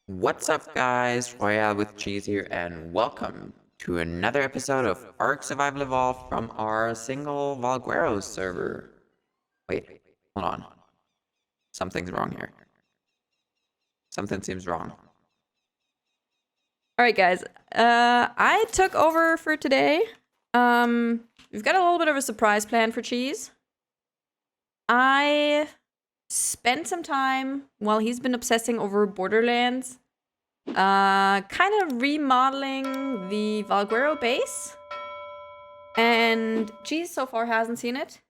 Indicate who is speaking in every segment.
Speaker 1: What's up, guys? Royalewithcheese here, and welcome to another episode of Ark Survival Evolved from our single Valguero server. Wait, hold on. Something's wrong here. Something seems wrong.
Speaker 2: All right, guys. I took over for today. We've got a little bit of a surprise plan for Cheese. I spent some time while he's been obsessing over Borderlands, kind of remodeling the Valguero base. And Cheese so far hasn't seen it.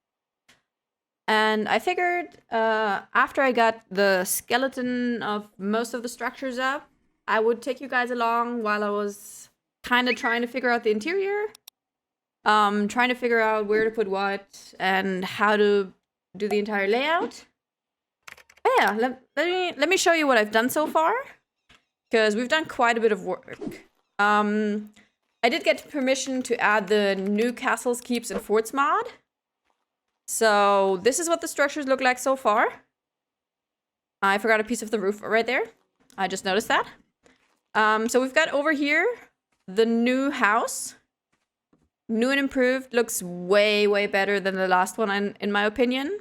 Speaker 2: And I figured after I got the skeleton of most of the structures up, I would take you guys along while I was kind of trying to figure out the interior. Trying to figure out where to put what and how to do the entire layout. But yeah, let me show you what I've done so far, because we've done quite a bit of work. I did get permission to add the new castles, keeps, and forts mod. So this is what the structures look like so far. I forgot a piece of the roof right there. I just noticed that. So we've got over here the new house. New and improved. Looks way, way better than the last one, in my opinion.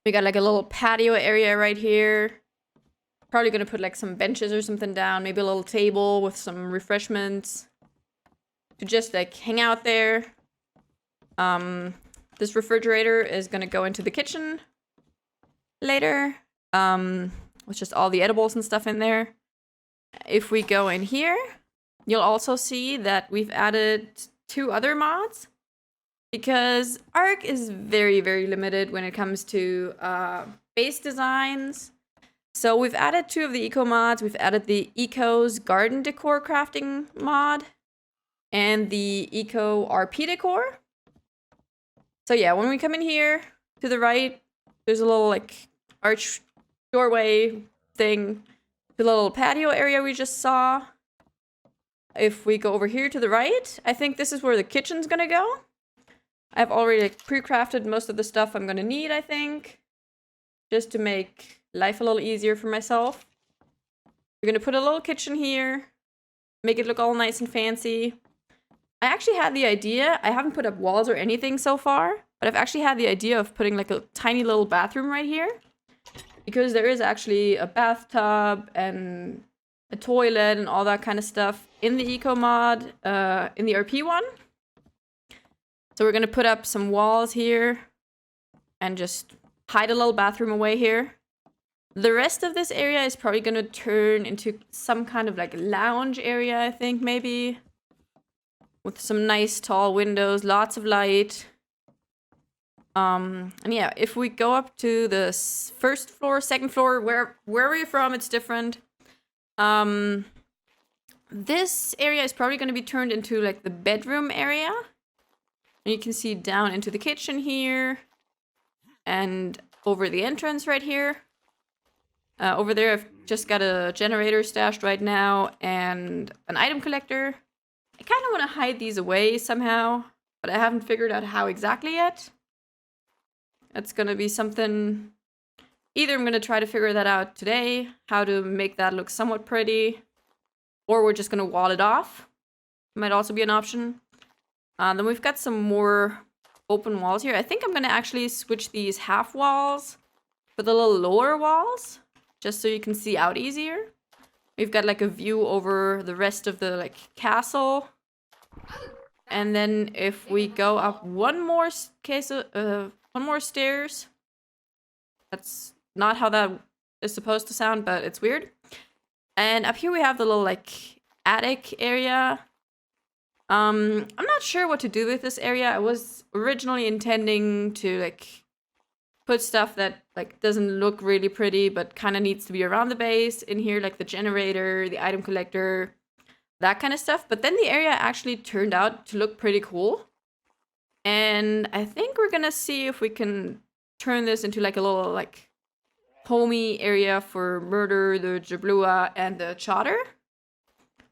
Speaker 2: We got like a little patio area right here. Probably gonna put like some benches or something down. Maybe a little table with some refreshments to just like hang out there. This refrigerator is gonna go into the kitchen later. With just all the edibles and stuff in there. If we go in here, you'll also see that we've added 2 other mods, because Ark is very, very limited when it comes to base designs. So we've added 2 of the eco mods. We've added the Eco's garden decor crafting mod and the Eco RP decor. So yeah, when we come in here to the right, there's a little like arch doorway thing, the little patio area we just saw. If we go over here to the right, I think this is where the kitchen's gonna go. I've already like, pre-crafted most of the stuff I'm gonna need, I think, just to make life a little easier for myself. We're gonna put a little kitchen here, make it look all nice and fancy. I actually had the idea, I haven't put up walls or anything so far, but I've actually had the idea of putting like a tiny little bathroom right here, because there is actually a bathtub and a toilet and all that kind of stuff in the eco mod, in the RP one. So we're gonna put up some walls here and just hide a little bathroom away here. The rest of this area is probably gonna turn into some kind of like lounge area, I think, maybe. With some nice tall windows, lots of light. And yeah, if we go up to the first floor, second floor, wherever you're from, it's different. This area is probably going to be turned into like the bedroom area. And you can see down into the kitchen here. And over the entrance right here. Over there, I've just got a generator stashed right now and an item collector. I kind of want to hide these away somehow, but I haven't figured out how exactly yet. That's going to be something... Either I'm going to try to figure that out today, how to make that look somewhat pretty, or we're just going to wall it off. Might also be an option. Then we've got some more open walls here. I think I'm going to actually switch these half walls for the little lower walls, just so you can see out easier. We've got like a view over the rest of the like castle. And then if we go up one more stairs, that's not how that is supposed to sound, but it's weird. And up here we have the little like attic area. I'm not sure what to do with this area. I was originally intending to like put stuff that like doesn't look really pretty but kind of needs to be around the base in here, like the generator, the item collector, that kind of stuff. But then the area actually turned out to look pretty cool. And I think we're gonna see if we can turn this into like a little like homey area for Murder, the Jablua, and the Chowder.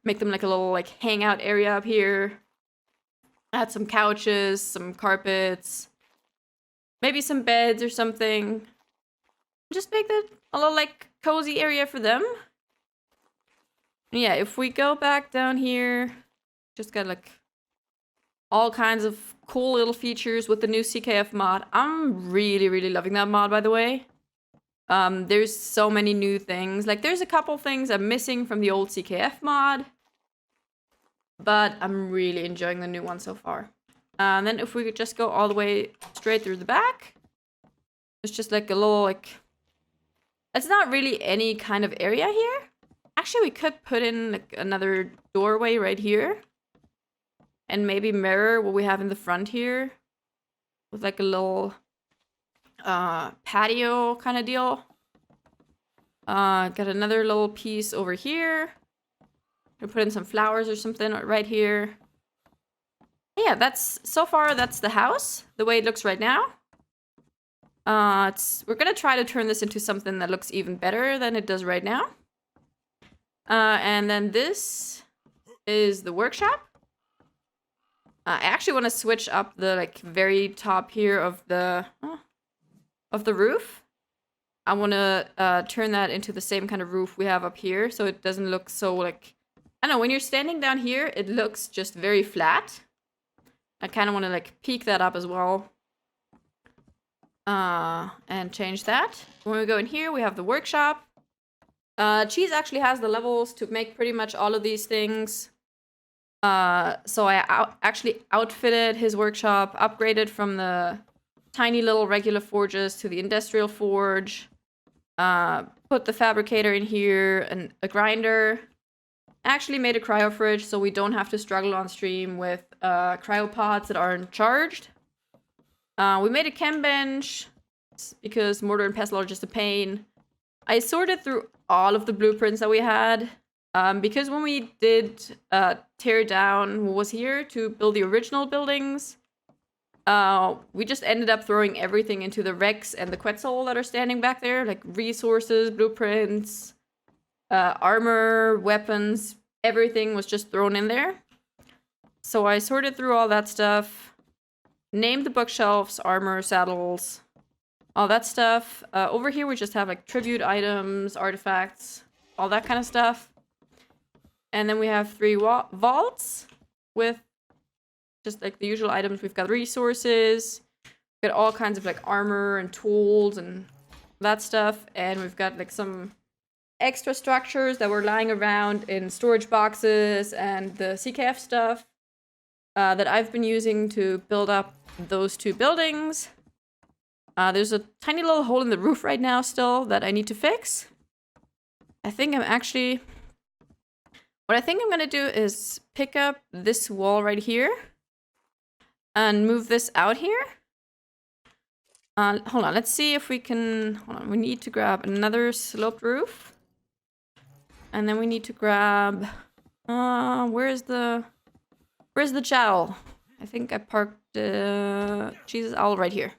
Speaker 2: Make them like a little like hangout area up here. Add some couches, some carpets, maybe some beds or something. Just make that a little like cozy area for them. Yeah, if we go back down here, just got like all kinds of cool little features with the new CKF mod. I'm really, really loving that mod, by the way. There's so many new things. Like, there's a couple things I'm missing from the old CKF mod, but I'm really enjoying the new one so far. And then if we could just go all the way straight through the back, it's just like a little, like, it's not really any kind of area here. Actually, we could put in like another doorway right here and maybe mirror what we have in the front here with like a little patio kind of deal. Got another little piece over here. Gonna put in some flowers or something right here. Yeah, that's so far that's the house, the way it looks right now. We're gonna try to turn this into something that looks even better than it does right now. And then this is the workshop. I actually want to switch up the like very top here of the roof. I want to turn that into the same kind of roof we have up here, so it doesn't look so like, I don't know, when you're standing down here, it looks just very flat. I kind of want to like peak that up as well. And change that. When we go in here, we have the workshop. Cheese actually has the levels to make pretty much all of these things. So I actually outfitted his workshop, upgraded from the tiny little regular forges to the industrial forge. Put the fabricator in here and a grinder. Actually made a cryo fridge so we don't have to struggle on stream with cryopods that aren't charged. We made a chem bench because mortar and pestle are just a pain. I sorted through all of the blueprints that we had because when we did tear down what was here to build the original buildings, we just ended up throwing everything into the Rex and the Quetzal that are standing back there, like resources, blueprints, armor, weapons, everything was just thrown in there. So I sorted through all that stuff. Named the bookshelves, armor, saddles, all that stuff. Over here we just have like tribute items, artifacts, all that kind of stuff. And then we have 3 vaults with just like the usual items. We've got resources, we've got all kinds of like armor and tools and that stuff. And we've got like some extra structures that were lying around in storage boxes and the CKF stuff that I've been using to build up those 2 buildings. There's a tiny little hole in the roof right now still that I need to fix. What I think I'm gonna do is pick up this wall right here and move this out here. Hold on, let's see if we can, hold on, we need to grab another sloped roof. And then we need to grab, where's the jowl? I think I parked Jesus owl right here.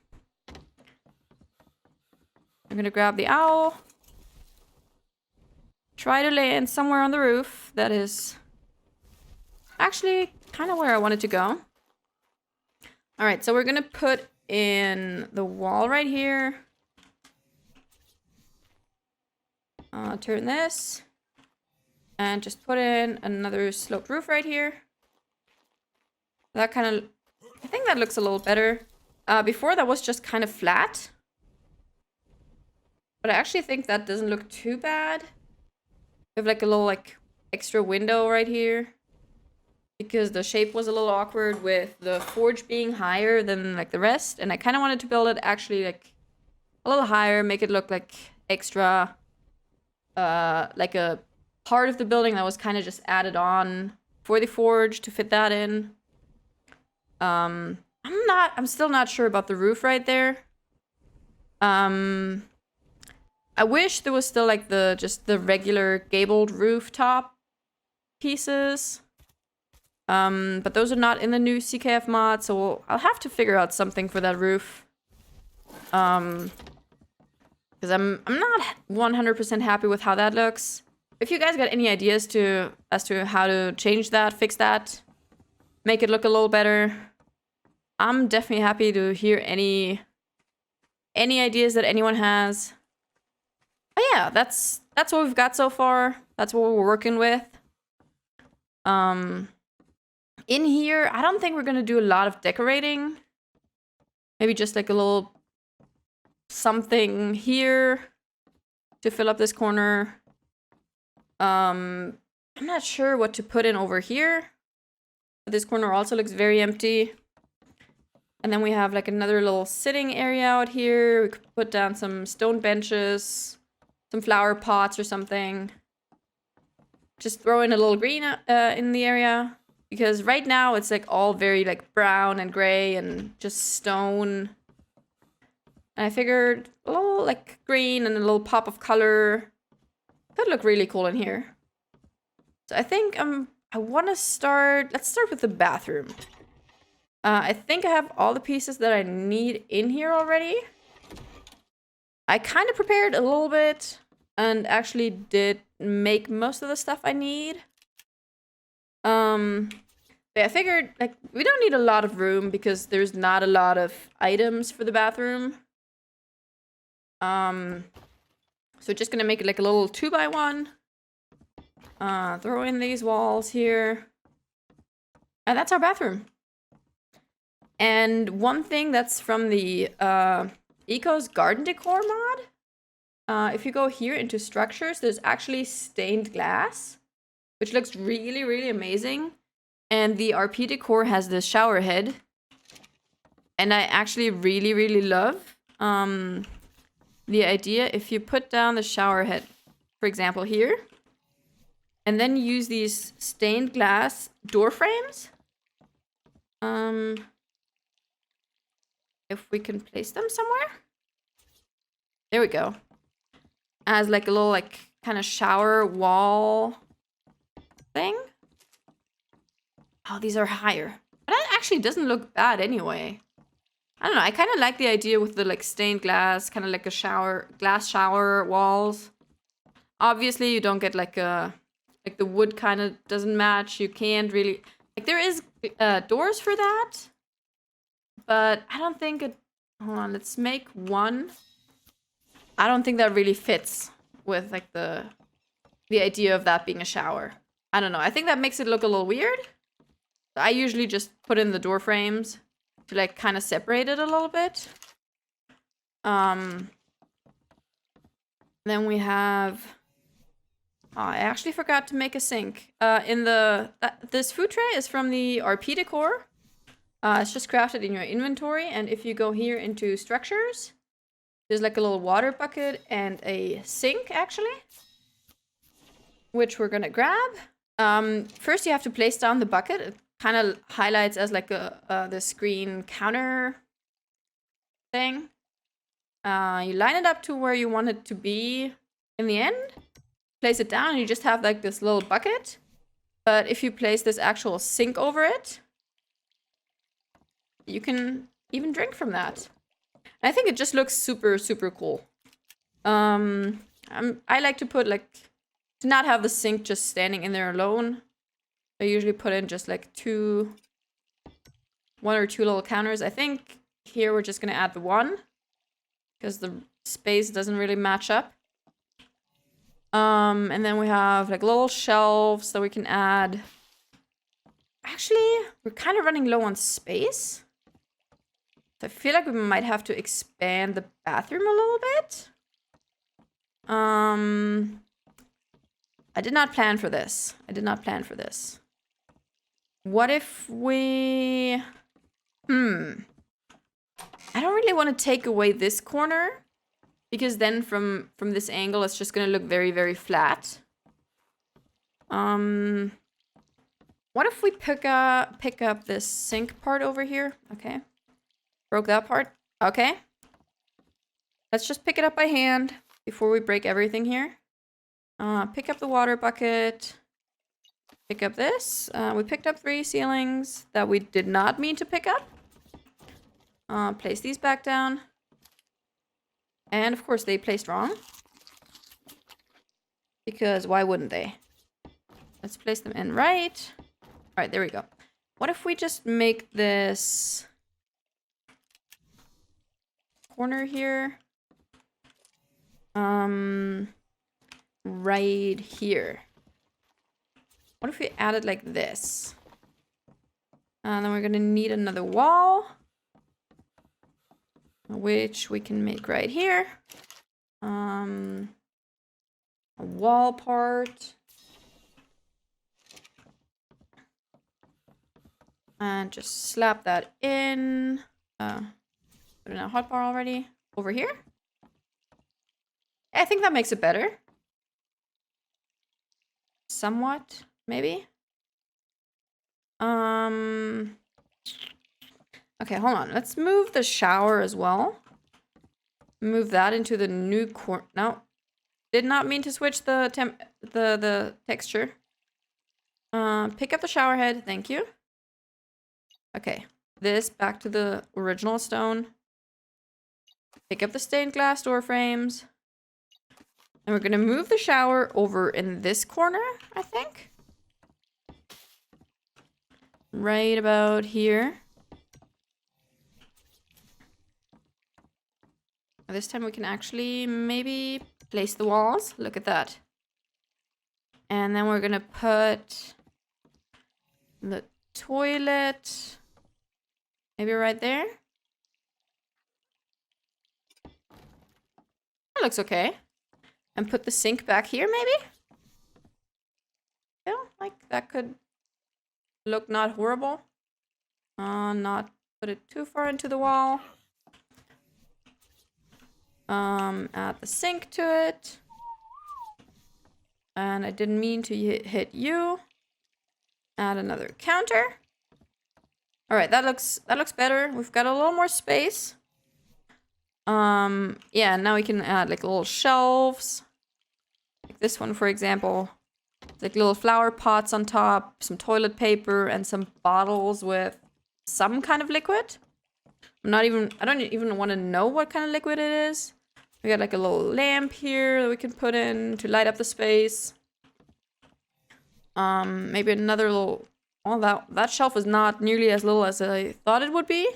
Speaker 2: I'm gonna grab the owl. Try to land somewhere on the roof. That is actually kind of where I wanted to go. Alright, so we're gonna put in the wall right here. Turn this. And just put in another sloped roof right here. That kind of, I think that looks a little better. Before that was just kind of flat. But I actually think that doesn't look too bad. We have like a little like extra window right here. Because the shape was a little awkward with the forge being higher than like the rest. And I kind of wanted to build it actually like a little higher, make it look like extra, like a part of the building that was kind of just added on for the forge to fit that in. I'm still not sure about the roof right there. I wish there was still like just the regular gabled rooftop pieces. But those are not in the new CKF mod, so I'll have to figure out something for that roof. Because I'm not 100% happy with how that looks. If you guys got any ideas as to how to change that, fix that, make it look a little better, I'm definitely happy to hear any ideas that anyone has. But yeah, that's what we've got so far. That's what we're working with. In here, I don't think we're gonna do a lot of decorating. Maybe just like a little something here to fill up this corner. I'm not sure what to put in over here. But this corner also looks very empty. And then we have like another little sitting area out here. We could put down some stone benches, some flower pots or something. Just throw in a little green in the area. Because right now it's like all very like brown and gray and just stone. And I figured a little like green and a little pop of color could look really cool in here. So I think I want to start. Let's start with the bathroom. I think I have all the pieces that I need in here already. I kind of prepared a little bit and actually did make most of the stuff I need. But I figured like we don't need a lot of room because there's not a lot of items for the bathroom. So just gonna make it like a little 2x1. Throw in these walls here. And that's our bathroom. And one thing that's from the Eco's garden decor mod. If you go here into structures, there's actually stained glass, which looks really, really amazing. And the RP decor has this shower head. And I actually really, really love the idea if you put down the shower head, for example, here. And then use these stained glass door frames. If we can place them somewhere. There we go. As like a little like kind of shower wall thing. Oh, these are higher. But that actually doesn't look bad anyway. I don't know. I kind of like the idea with the like stained glass, kind of like a glass shower walls. Obviously, you don't get like a like the wood kind of doesn't match. You can't really like there is doors for that. But I don't think it... Hold on, let's make one. I don't think that really fits with, like, the idea of that being a shower. I don't know. I think that makes it look a little weird. I usually just put in the door frames to, like, kind of separate it a little bit. Then we have... Oh, I actually forgot to make a sink. This food tray is from the RP decor. It's just crafted in your inventory, and if you go here into structures, there's like a little water bucket and a sink, actually, which we're gonna grab. First, you have to place down the bucket. It kind of highlights as like the screen counter thing. You line it up to where you want it to be in the end. Place it down, and you just have like this little bucket. But if you place this actual sink over it, you can even drink from that. And I think it just looks super, super cool. I like to put like, to not have the sink just standing in there alone. I usually put in just like one or two little counters. I think here we're just gonna add the one because the space doesn't really match up. And then we have like little shelves that we can add. Actually, we're kind of running low on space. So I feel like we might have to expand the bathroom a little bit. I did not plan for this. What if we... I don't really want to take away this corner. Because then from this angle, it's just going to look very, very flat. What if we pick up this sink part over here? Okay. Broke that part. Okay. Let's just pick it up by hand before we break everything here. Pick up the water bucket. Pick up this. We picked up 3 ceilings that we did not mean to pick up. Place these back down. And of course they placed wrong. Because why wouldn't they? Let's place them in right. Alright, there we go. What if we just make this corner here? Right here. What if we add it like this? And then we're gonna need another wall, which we can make right here. A wall part. And just slap that in. Put in a hotbar already. Over here. I think that makes it better. Somewhat, maybe. Okay, hold on. Let's move the shower as well. Move that into the new corner. No. Did not mean to switch the texture. Pick up the shower head. Thank you. Okay. This back to the original stone. Pick up the stained glass door frames. And we're going to move the shower over in this corner, I think. Right about here. This time we can actually maybe place the walls. Look at that. And then we're going to put the toilet maybe right there. That looks okay. And put the sink back here, maybe? Yeah, like that could look not horrible. Not put it too far into the wall. Add the sink to it. And I didn't mean to hit you. Add another counter. All right, that looks better. We've got a little more space. Yeah, now we can add like little shelves. Like this one, for example. Like little flower pots on top, some toilet paper, and some bottles with some kind of liquid. I don't even want to know what kind of liquid it is. We got like a little lamp here that we can put in to light up the space. Maybe another little... Oh, that shelf is not nearly as little as I thought it would be.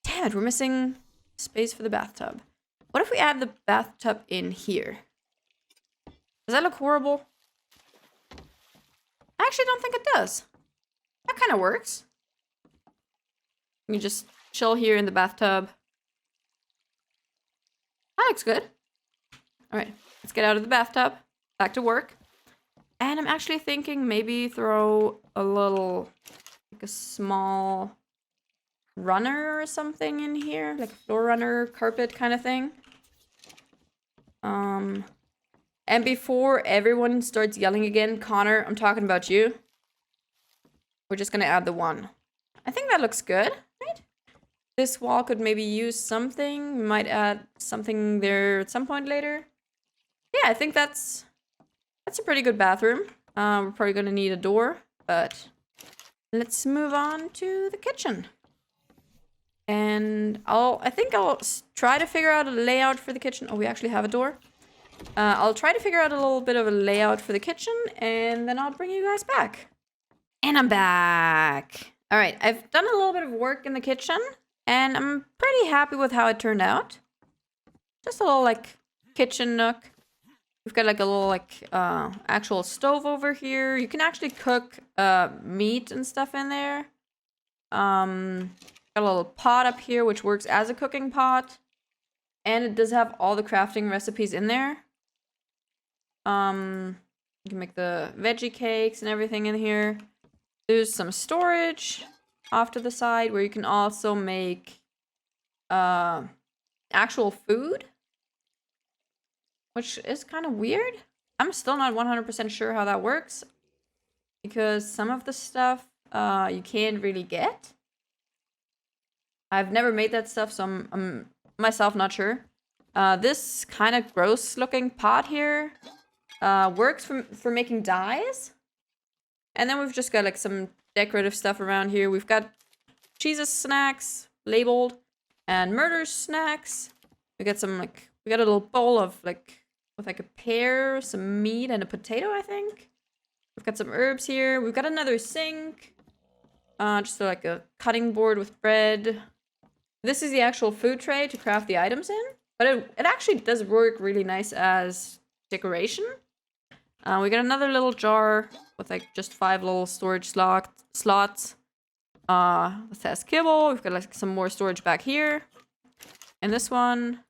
Speaker 2: Damn it, we're missing space for the bathtub. What if we add the bathtub in here? Does that look horrible? I actually don't think it does. That kind of works. You just chill here in the bathtub. That looks good. All right, let's get out of the bathtub. Back to work. And I'm actually thinking maybe throw a little, like a small runner or something in here. Like a floor runner, carpet kind of thing. And before everyone starts yelling again, Connor, I'm talking about you. We're just gonna add the one. I think that looks good, right? This wall could maybe use something. We might add something there at some point later. Yeah, I think that's a pretty good bathroom. We're probably gonna need a door, but let's move on to the kitchen. And I think I'll try to figure out a layout for the kitchen. Oh, we actually have a door. I'll try to figure out a little bit of a layout for the kitchen, and then I'll bring you guys back. And I'm back. All right, I've done a little bit of work in the kitchen, and I'm pretty happy with how it turned out. Just a little, like, kitchen nook. We've got, like, a little, like, actual stove over here. You can actually cook meat and stuff in there. Got a little pot up here, which works as a cooking pot. And it does have all the crafting recipes in there. You can make the veggie cakes and everything in here. There's some storage off to the side where you can also make actual food, which is kind of weird. I'm still not 100% sure how that works because some of the stuff you can't really get. I've never made that stuff, so I'm myself not sure. This kind of gross looking pot here works for making dyes. And then we've just got like some decorative stuff around here. We've got Jesus snacks labeled and murder snacks. We got some we got a little bowl of with like a pear, some meat, and a potato, I think. We've got some herbs here. We've got another sink. Just like a cutting board with bread. This is the actual food tray to craft the items in. But it actually does work really nice as decoration. We got another little jar with like just 5 little storage slots. This has kibble. We've got like some more storage back here. And this one.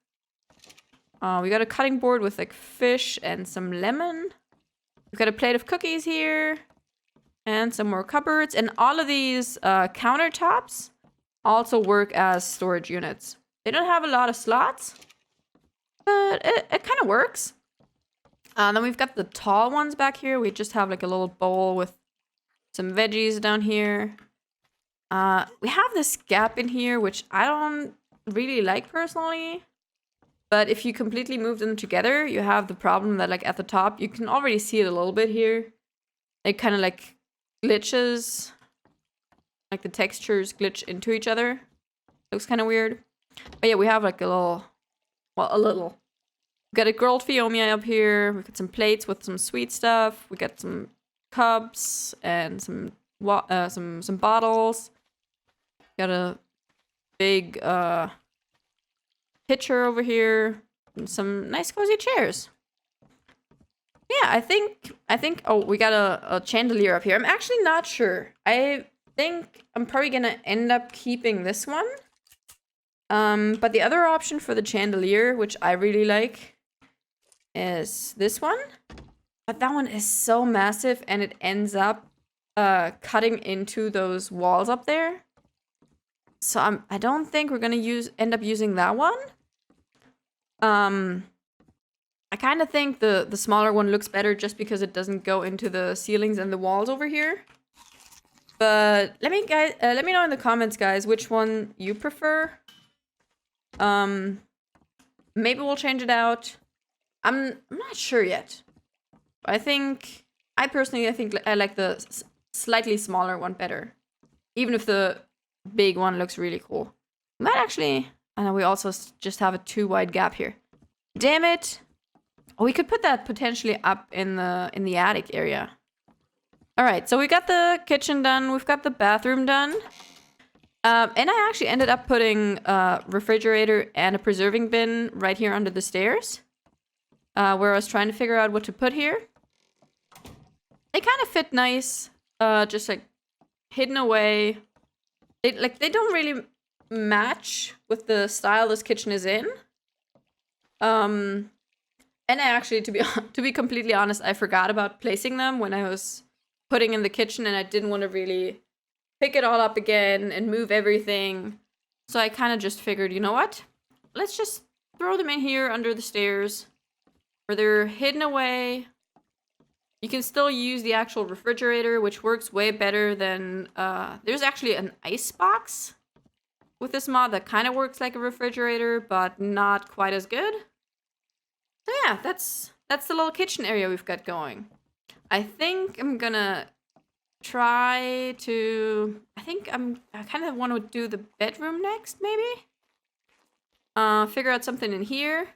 Speaker 2: We got a cutting board with like fish and some lemon. We've got a plate of cookies here. And some more cupboards. And all of these countertops also work as storage units. They don't have a lot of slots. But it kind of works. Then we've got the tall ones back here. We just have like a little bowl with some veggies down here. We have this gap in here, which I don't really like personally. But if you completely move them together, you have the problem that like at the top, you can already see it a little bit here. It kind of like glitches. Like the textures glitch into each other. Looks kind of weird. But yeah, we have like a little. We got a grilled fiomia up here. We got some plates with some sweet stuff. We got some cups and some bottles. Got a big pitcher over here. And some nice cozy chairs. Yeah, I think. Oh, we got a chandelier up here. I'm actually not sure. I think I'm probably gonna end up keeping this one. But the other option for the chandelier, which I really like, is this one. But that one is so massive and it ends up cutting into those walls up there. So I don't think we're gonna end up using that one. I kind of think the smaller one looks better just because it doesn't go into the ceilings and the walls over here. But let me know in the comments, guys, which one you prefer. Maybe we'll change it out. I'm not sure yet. I personally think I like the slightly smaller one better. Even if the big one looks really cool. Might actually. I know we also just have a too wide gap here. Damn it! Oh, we could put that potentially up in the attic area. All right, so we got the kitchen done. We've got the bathroom done. And I actually ended up putting a refrigerator and a preserving bin right here under the stairs. Where I was trying to figure out what to put here. They kind of fit nice. Just like hidden away. They don't really match with the style this kitchen is in. And I actually, to be completely honest, I forgot about placing them when I was putting in the kitchen, and I didn't want to really pick it all up again and move everything. So I kind of just figured, you know what? Let's just throw them in here under the stairs where they're hidden away. You can still use the actual refrigerator, which works way better than... there's actually an ice box with this mod that kind of works like a refrigerator, but not quite as good. So yeah, that's the little kitchen area we've got going. I think I'm gonna try to... I kind of want to do the bedroom next, maybe? Figure out something in here.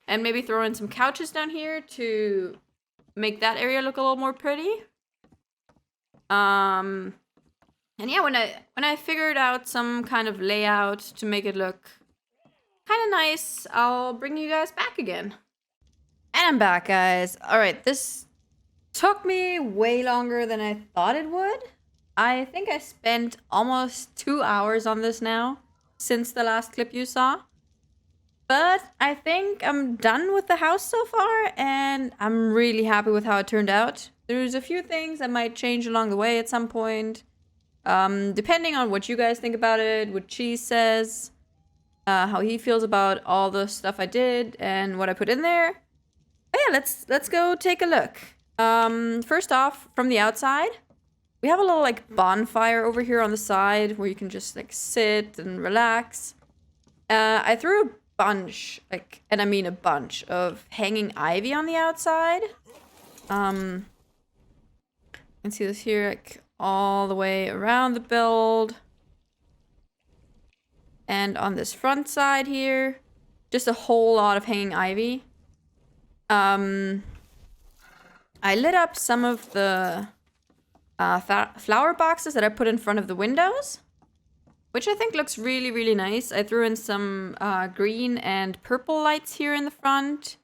Speaker 2: And maybe throw in some couches down here to make that area look a little more pretty. And yeah, when I figured out some kind of layout to make it look kind of nice, I'll bring you guys back again. And I'm back, guys. All right, this took me way longer than I thought it would. I think I spent almost 2 hours on this now, since the last clip you saw. But I think I'm done with the house so far, and I'm really happy with how it turned out. There's a few things that might change along the way at some point. Depending on what you guys think about it, what Cheese says, how he feels about all the stuff I did and what I put in there. But yeah, let's go take a look. First off, from the outside, we have a little like bonfire over here on the side where you can just like sit and relax. I threw a bunch, and I mean a bunch of hanging ivy on the outside. You can see this here, like all the way around the build. And on this front side here, just a whole lot of hanging ivy. I lit up some of the flower boxes that I put in front of the windows, which I think looks really, really nice. I threw in some green and purple lights here in the front.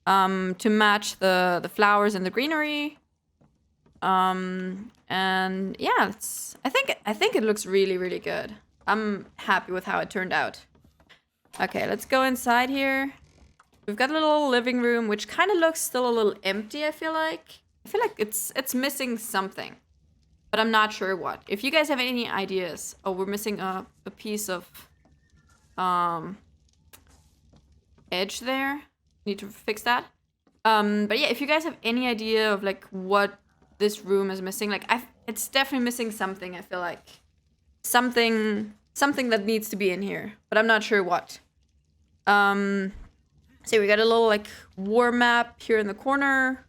Speaker 2: to match the flowers and the greenery. And yeah, I think it looks really, really good. I'm happy with how it turned out. Okay, let's go inside here. We've got a little living room, which kind of looks still a little empty, I feel like. I feel like it's missing something, but I'm not sure what. If you guys have any ideas. Oh, we're missing a piece of edge there. Need to fix that. But yeah, if you guys have any idea of like what this room is missing, like it's definitely missing something. I feel like something that needs to be in here, but I'm not sure what. So we got a little like war map here in the corner.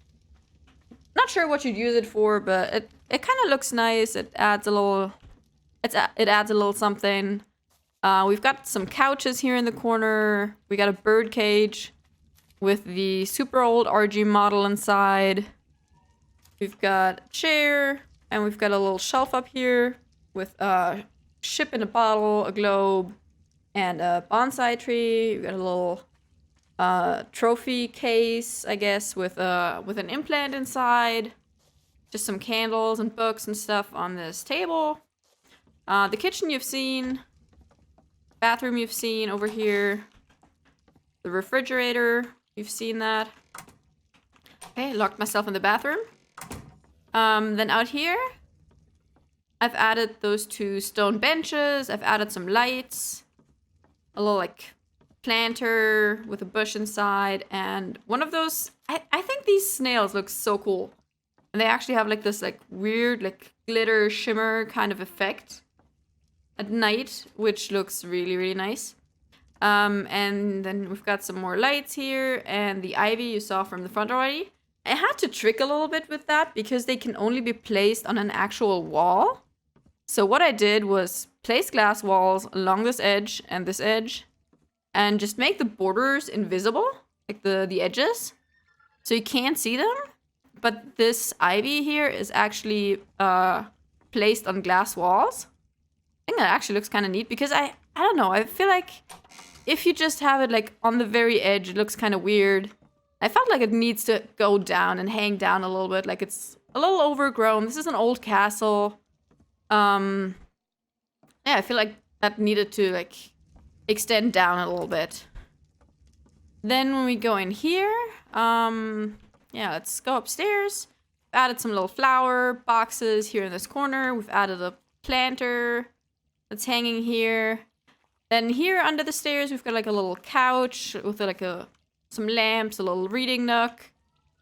Speaker 2: Not sure what you'd use it for, but it kind of looks nice. It adds a little something. We've got some couches here in the corner. We got a bird cage with the super old RG model inside. We've got a chair, and we've got a little shelf up here with a ship in a bottle, a globe, and a bonsai tree. We've got a little trophy case, I guess, with an implant inside. Just some candles and books and stuff on this table. The kitchen you've seen. Bathroom you've seen over here. The refrigerator, you've seen that. Okay, locked myself in the bathroom. Then out here, I've added those 2 stone benches. I've added some lights. A little like planter with a bush inside, and one of those. I think these snails look so cool, and they actually have like this like weird like glitter shimmer kind of effect at night, which looks really, really nice. And then we've got some more lights here, and the ivy you saw from the front already. I had to trick a little bit with that because they can only be placed on an actual wall. So what I did was place glass walls along this edge and this edge, and just make the borders invisible, like the edges, so you can't see them. But this ivy here is actually placed on glass walls. I think that actually looks kind of neat because I don't know, I feel like if you just have it like on the very edge, it looks kind of weird. I felt like it needs to go down and hang down a little bit, like it's a little overgrown. This is an old castle. Yeah, I feel like that needed to like extend down a little bit. Then when we go in here, yeah, let's go upstairs. We've added some little flower boxes here in this corner. We've added a planter that's hanging here. Then here under the stairs, we've got like a little couch with like some lamps, a little reading nook.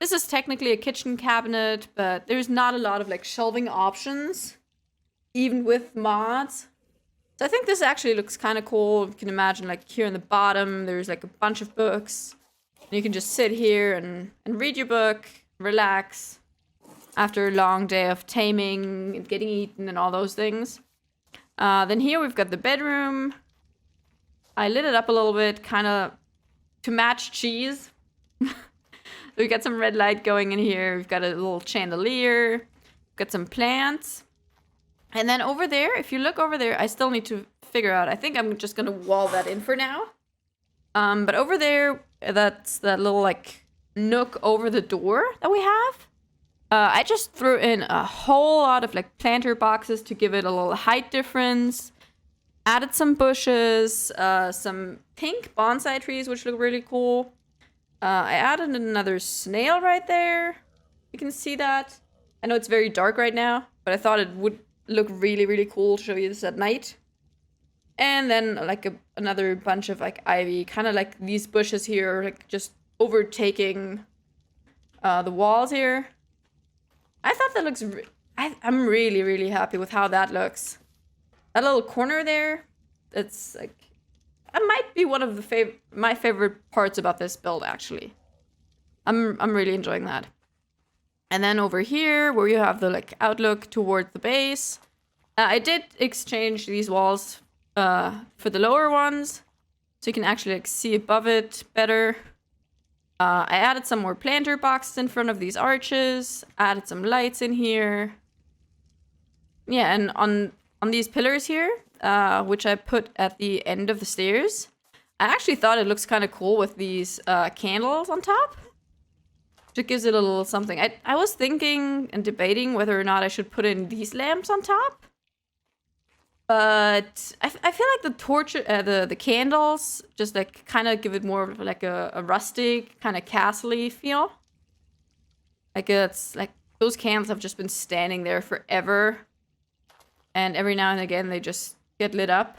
Speaker 2: This is technically a kitchen cabinet, but there's not a lot of like shelving options, even with mods. So I think this actually looks kind of cool. You can imagine like here in the bottom, there's like a bunch of books. And you can just sit here and read your book, relax after a long day of taming and getting eaten and all those things. Then here we've got the bedroom. I lit it up a little bit, kind of to match cheese. We got some red light going in here. We've got a little chandelier. We've got some plants. And then over there, if you look over there, I still need to figure out. I think I'm just going to wall that in for now. But over there, that's that little like nook over the door that we have. I just threw in a whole lot of like planter boxes to give it a little height difference. Added some bushes, some pink bonsai trees, which look really cool. I added another snail right there. You can see that. I know it's very dark right now, but I thought it would look really, really cool to show you this at night. And then like another bunch of like ivy, kind of like these bushes here, like just overtaking the walls here. I thought that looks. I'm really, really happy with how that looks. That little corner there, it's like, that might be one of my favorite parts about this build, actually. I'm really enjoying that. And then over here, where you have the like outlook towards the base, I did exchange these walls for the lower ones, so you can actually like see above it better. I added some more planter boxes in front of these arches, added some lights in here. Yeah, and on these pillars here, which I put at the end of the stairs, I actually thought it looks kind of cool with these candles on top. Just gives it a little something. I was thinking and debating whether or not I should put in these lamps on top. But I feel like the torch, the candles, just like kind of give it more of like a rustic, kind of castle-y feel. Like it's like those candles have just been standing there forever. And every now and again they just get lit up.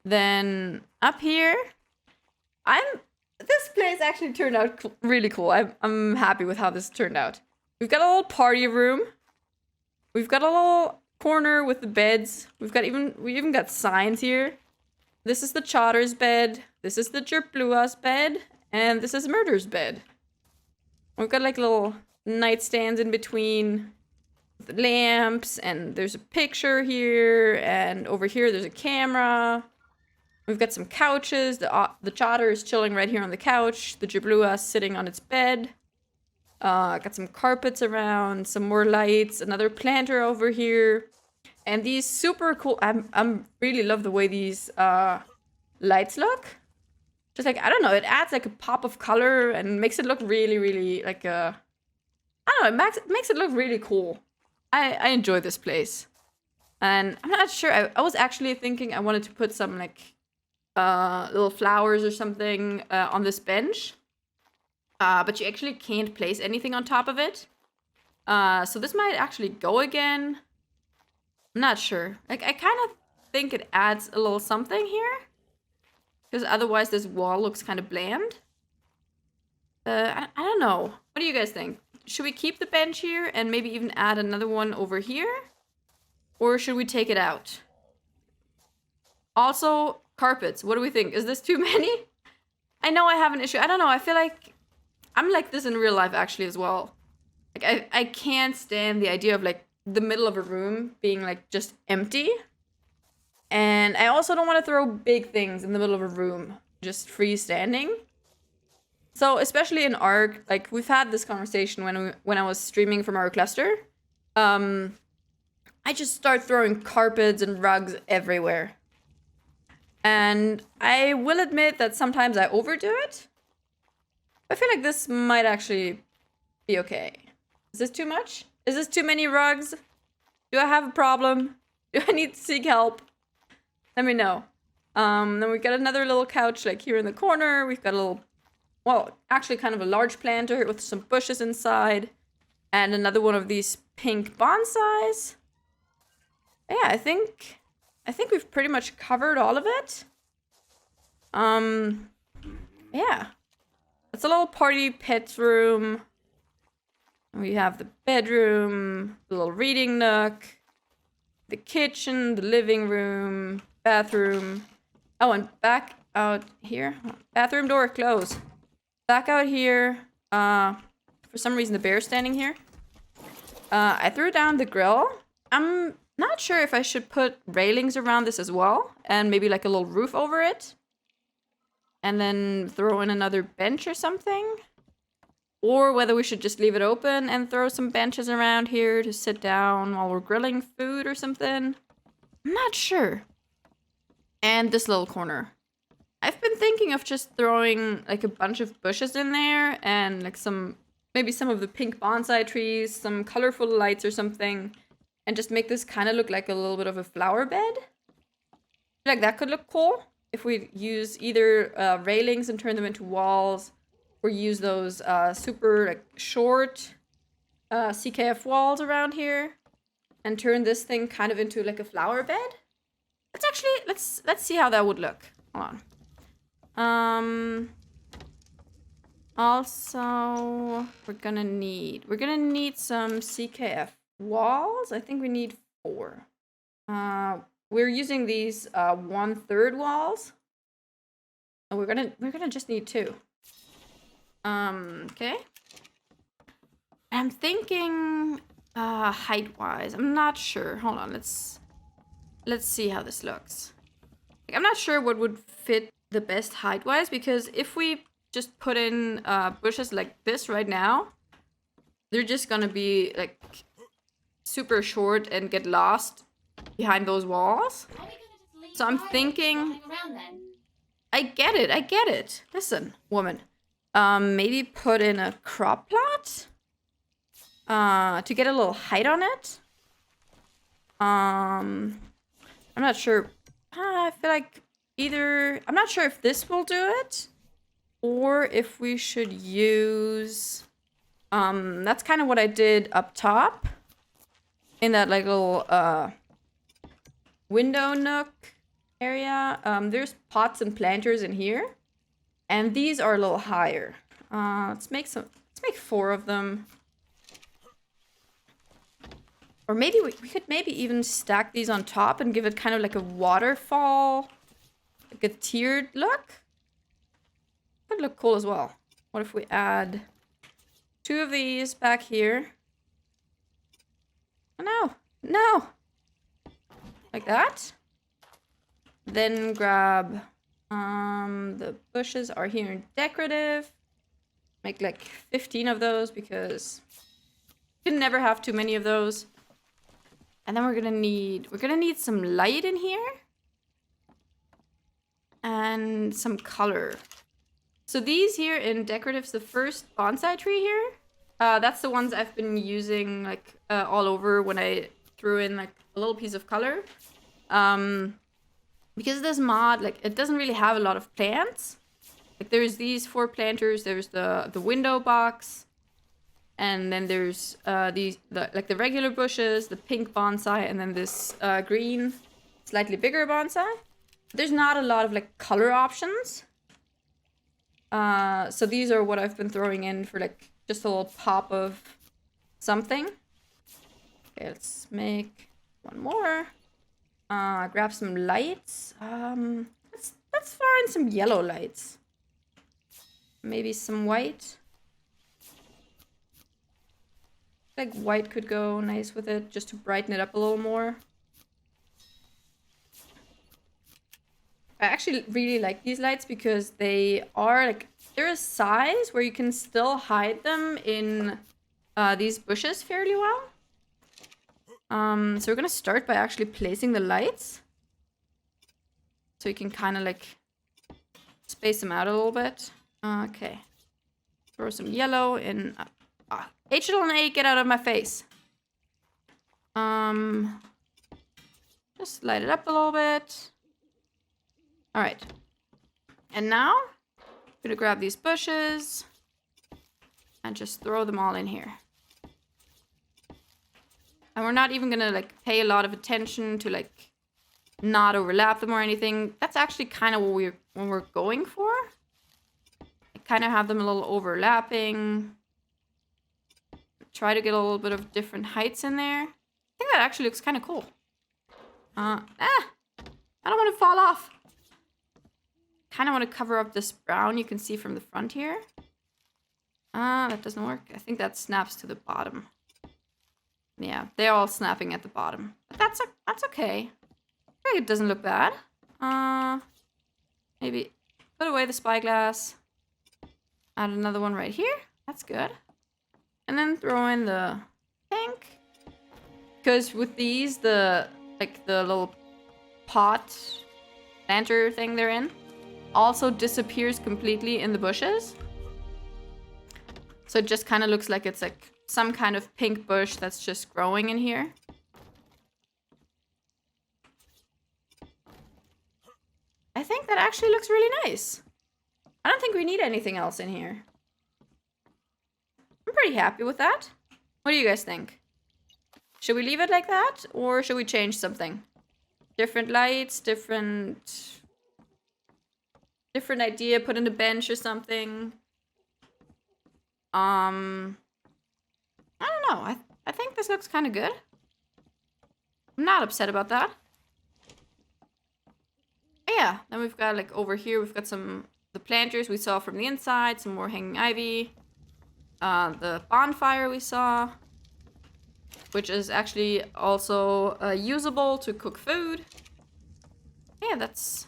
Speaker 2: Then up here, this place actually turned out really cool. I'm happy with how this turned out. We've got a little party room. We've got a little corner with the beds. We even got signs here. This is the Chotter's bed. This is the Jerplua's bed. And this is Murder's bed. We've got like little nightstands in between the lamps, and there's a picture here, and over here there's a camera. We've got some couches. The Chotter is chilling right here on the couch. The Jerplua is sitting on its bed. Got some carpets around, some more lights, another planter over here. And these super cool, I'm really love the way these lights look. Just like, I don't know, it adds like a pop of color and makes it look really, really like I don't know, it makes it look really cool. I enjoy this place. And I'm not sure, I was actually thinking I wanted to put some like little flowers or something on this bench. But you actually can't place anything on top of it. So this might actually go again. I'm not sure. Like, I kind of think it adds a little something here. Because otherwise this wall looks kind of bland. I don't know. What do you guys think? Should we keep the bench here and maybe even add another one over here? Or should we take it out? Also, carpets. What do we think? Is this too many? I know I have an issue. I don't know. I feel like I'm like this in real life actually as well. Like I can't stand the idea of like the middle of a room being like just empty. And I also don't want to throw big things in the middle of a room, just freestanding. So especially in Ark, like we've had this conversation when I was streaming from our cluster. I just start throwing carpets and rugs everywhere. And I will admit that sometimes I overdo it. I feel like this might actually be okay. Is this too much? Is this too many rugs? Do I have a problem? Do I need to seek help? Let me know. Then we've got another little couch like here in the corner. We've got a little, well, actually kind of a large planter with some bushes inside. And another one of these pink bonsais. Yeah, I think we've pretty much covered all of it. Yeah. It's a little party pet room. We have the bedroom, the little reading nook, the kitchen, the living room, bathroom. Oh, and back out here. Bathroom door closed. Back out here. For some reason the bear's standing here. I threw down the grill. I'm not sure if I should put railings around this as well, and maybe like a little roof over it. And then throw in another bench or something. Or whether we should just leave it open and throw some benches around here to sit down while we're grilling food or something. I'm not sure. And this little corner. I've been thinking of just throwing like a bunch of bushes in there and like maybe some of the pink bonsai trees, some colorful lights or something. And just make this kind of look like a little bit of a flower bed. I feel like that could look cool. If we use either railings and turn them into walls, or use those super like short CKF walls around here, and turn this thing kind of into like a flower bed. Let's see how that would look. Hold on. Also, we're gonna need some CKF walls. I think we need 4. We're using these 1/3 walls. Oh, we're gonna just need 2. Okay. I'm thinking height-wise. I'm not sure. Hold on, let's see how this looks. Like, I'm not sure what would fit the best height-wise, because if we just put in bushes like this right now, they're just gonna be like super short and get lost behind those walls. So I'm thinking, I get it. Listen, woman. maybe put in a crop plot to get a little height on it. I'm not sure. I feel like I'm not sure if this will do it or if we should use, that's kind of what I did up top in that like little, window nook area. There's pots and planters in here, and these are a little higher. Let's make 4 of them. Or maybe we could maybe even stack these on top and give it kind of like a waterfall, like a tiered look. Could look cool as well. What if we add 2 of these back here? Oh, no! Like that. Then grab, the bushes are here in decorative. Make like 15 of those because you can never have too many of those. And then we're gonna need some light in here. And some color. So these here in decoratives, the first bonsai tree here, that's the ones I've been using like all over when I threw in like a little piece of color. Because this mod, like, it doesn't really have a lot of plants. Like, there's these 4 planters, there's the window box, and then there's the regular bushes, the pink bonsai, and then this green, slightly bigger bonsai. There's not a lot of like color options. So these are what I've been throwing in for like just a little pop of something. Okay, let's make 1 more. Grab some lights. Let's throw in some yellow lights. Maybe some white. Like white could go nice with it, just to brighten it up a little more. I actually really like these lights because they are like, they're a size where you can still hide them in these bushes fairly well. So we're gonna start by actually placing the lights. So you can kind of like space them out a little bit. Okay. Throw some yellow in. H-L-N-A, get out of my face. Just light it up a little bit. Alright. And now, I'm gonna grab these bushes and just throw them all in here. And we're not even gonna like pay a lot of attention to like not overlap them or anything. That's actually kind of what we're going for. Kind of have them a little overlapping. Try to get a little bit of different heights in there. I think that actually looks kind of cool. I don't want to fall off. Kind of want to cover up this brown you can see from the front here. That doesn't work. I think that snaps to the bottom. Yeah, they're all snapping at the bottom. But that's okay. I think it doesn't look bad. Maybe put away the spyglass. Add another one right here. That's good. And then throw in the pink. Because with these, the little pot planter thing they're in also disappears completely in the bushes. So it just kind of looks like it's like some kind of pink bush that's just growing in here. I think that actually looks really nice. I don't think we need anything else in here. I'm pretty happy with that. What do you guys think? Should we leave it like that? Or should we change something? Different lights, different idea, put in a bench or something. I don't know. I think this looks kind of good. I'm not upset about that. Yeah, then we've got like over here, we've got the planters we saw from the inside, some more hanging ivy. The bonfire we saw, which is actually also usable to cook food. Yeah, that's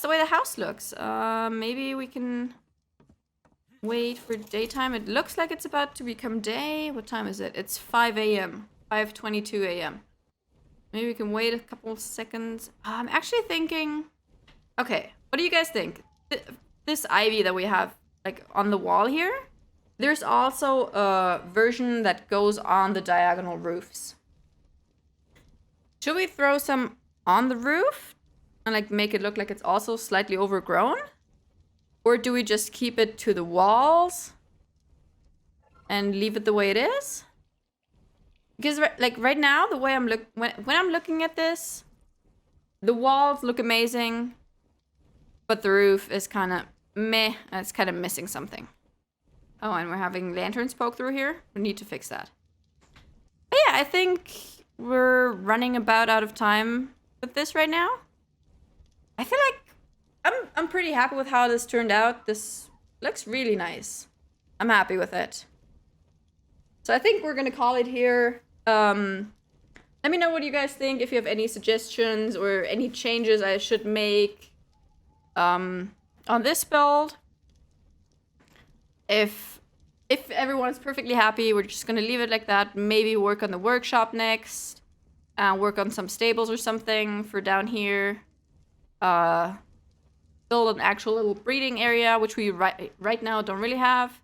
Speaker 2: the way the house looks. Maybe we can wait for daytime. It looks like it's about to become day. What time is it? It's 5 a.m. 5:22 a.m. Maybe we can wait a couple seconds. I'm actually thinking... Okay, what do you guys think? This ivy that we have like on the wall here. There's also a version that goes on the diagonal roofs. Should we throw some on the roof and like make it look like it's also slightly overgrown? Or do we just keep it to the walls and leave it the way it is? Because like right now, the way when I'm looking at this, the walls look amazing, but the roof is kind of meh, and it's kind of missing something. Oh, and we're having lanterns poke through here. We need to fix that. But yeah, I think we're running about out of time with this right now. I feel like I'm pretty happy with how this turned out. This looks really nice. I'm happy with it. So I think we're gonna call it here. Let me know what you guys think, if you have any suggestions or any changes I should make on this build. If everyone's perfectly happy, we're just gonna leave it like that. Maybe work on the workshop next. Work on some stables or something for down here. Build an actual little breeding area, which we right now don't really have.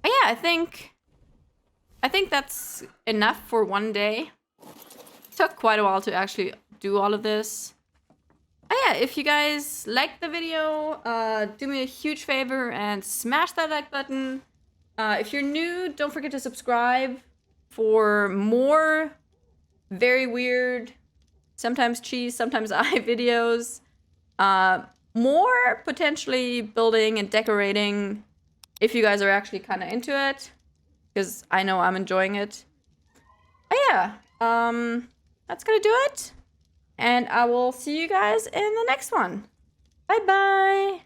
Speaker 2: But yeah, I think that's enough for one day. Took quite a while to actually do all of this. But yeah, if you guys liked the video, do me a huge favor and smash that like button. If you're new, don't forget to subscribe for more very weird, sometimes cheese, sometimes eye videos. More potentially building and decorating if you guys are actually kind of into it, because I know I'm enjoying it. But yeah, that's gonna do it. And I will see you guys in the next one. Bye bye.